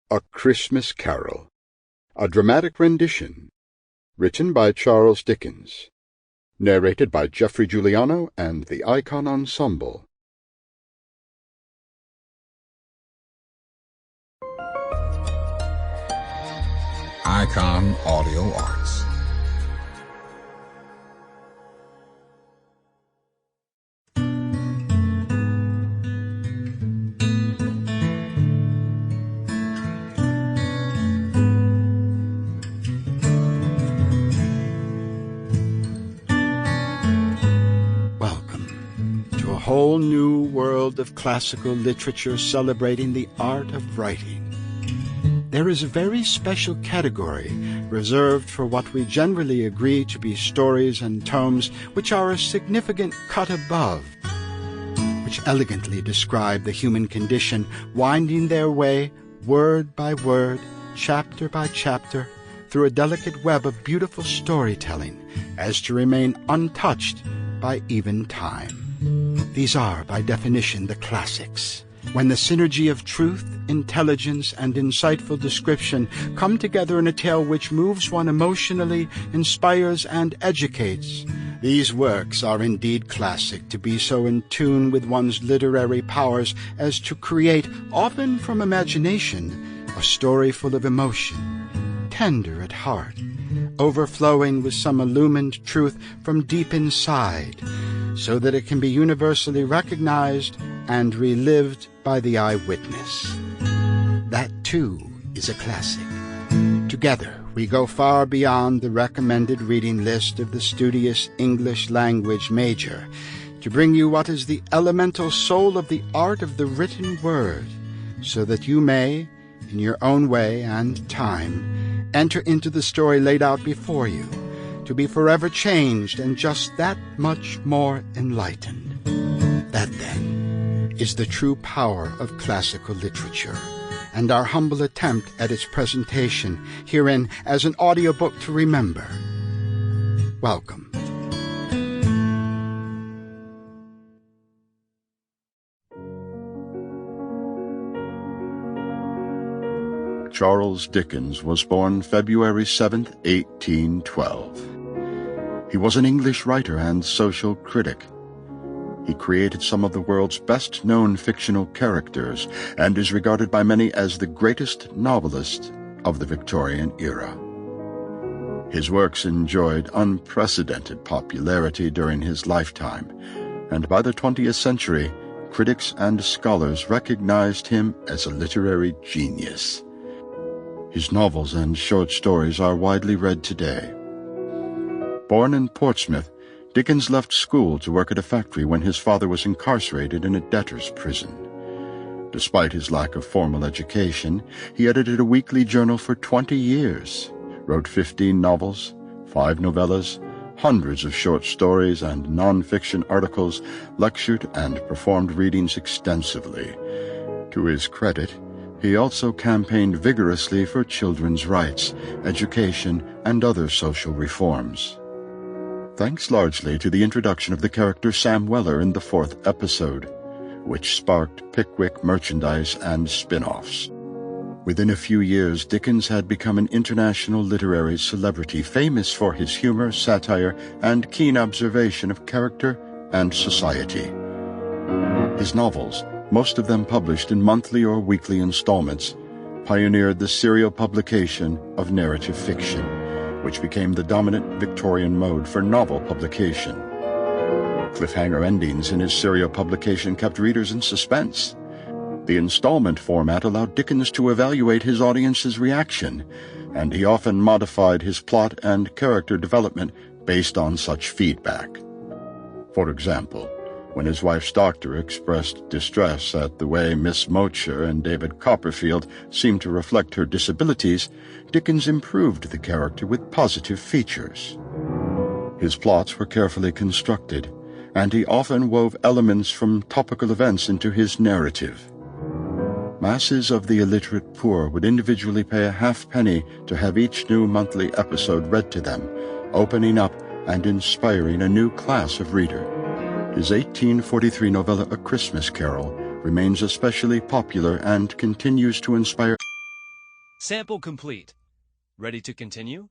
A Christmas Carol, a dramatic rendition, written by Charles Dickens, narrated by Geoffrey Giuliano and the Icon Ensemble. Icon Audio Arts. A whole new world of classical literature celebrating the art of writing. There is a very special category reserved for what we generally agree to be stories and tomes which are a significant cut above, which elegantly describe the human condition, winding their way, word by word, chapter by chapter, through a delicate web of beautiful storytelling, as to remain untouched by even time. These are, by definition, the classics, when the synergy of truth, intelligence, and insightful description come together in a tale which moves one emotionally, inspires, and educates. These works are indeed classic, to be so in tune with one's literary powers as to create, often from imagination, a story full of emotion, tender at heart, overflowing with some illumined truth from deep inside, so that it can be universally recognized and relived by the eyewitness. That, too, is a classic. Together, we go far beyond the recommended reading list of the studious English language major to bring you what is the elemental soul of the art of the written word, so that you may, in your own way and time, enter into the story laid out before you, to be forever changed and just that much more enlightened. That, then, is the true power of classical literature, and our humble attempt at its presentation herein as an audiobook to remember. Welcome. Charles Dickens was born February 7th, 1812. He was an English writer and social critic. He created some of the world's best-known fictional characters and is regarded by many as the greatest novelist of the Victorian era. His works enjoyed unprecedented popularity during his lifetime, and by the 20th century, critics and scholars recognized him as a literary genius. His novels and short stories are widely read today. Born in Portsmouth, Dickens left school to work at a factory when his father was incarcerated in a debtor's prison. Despite his lack of formal education, he edited a weekly journal for 20 years, wrote 15 novels, 5 novellas, hundreds of short stories and non-fiction articles, lectured and performed readings extensively. To his credit, he also campaigned vigorously for children's rights, education, and other social reforms. Thanks largely to the introduction of the character Sam Weller in the 4th episode, which sparked Pickwick merchandise and spin-offs. Within a few years, Dickens had become an international literary celebrity, famous for his humor, satire, and keen observation of character and society. His novels, most of them published in monthly or weekly installments, pioneered the serial publication of narrative fiction, which became the dominant Victorian mode for novel publication. Cliffhanger endings in his serial publication kept readers in suspense. The installment format allowed Dickens to evaluate his audience's reaction, and he often modified his plot and character development based on such feedback. For example, when his wife's doctor expressed distress at the way Miss Mowcher and David Copperfield seemed to reflect her disabilities, Dickens improved the character with positive features. His plots were carefully constructed, and he often wove elements from topical events into his narrative. Masses of the illiterate poor would individually pay a halfpenny to have each new monthly episode read to them, opening up and inspiring a new class of reader. His 1843 novella A Christmas Carol remains especially popular and continues to inspire. Sample complete. Ready to continue?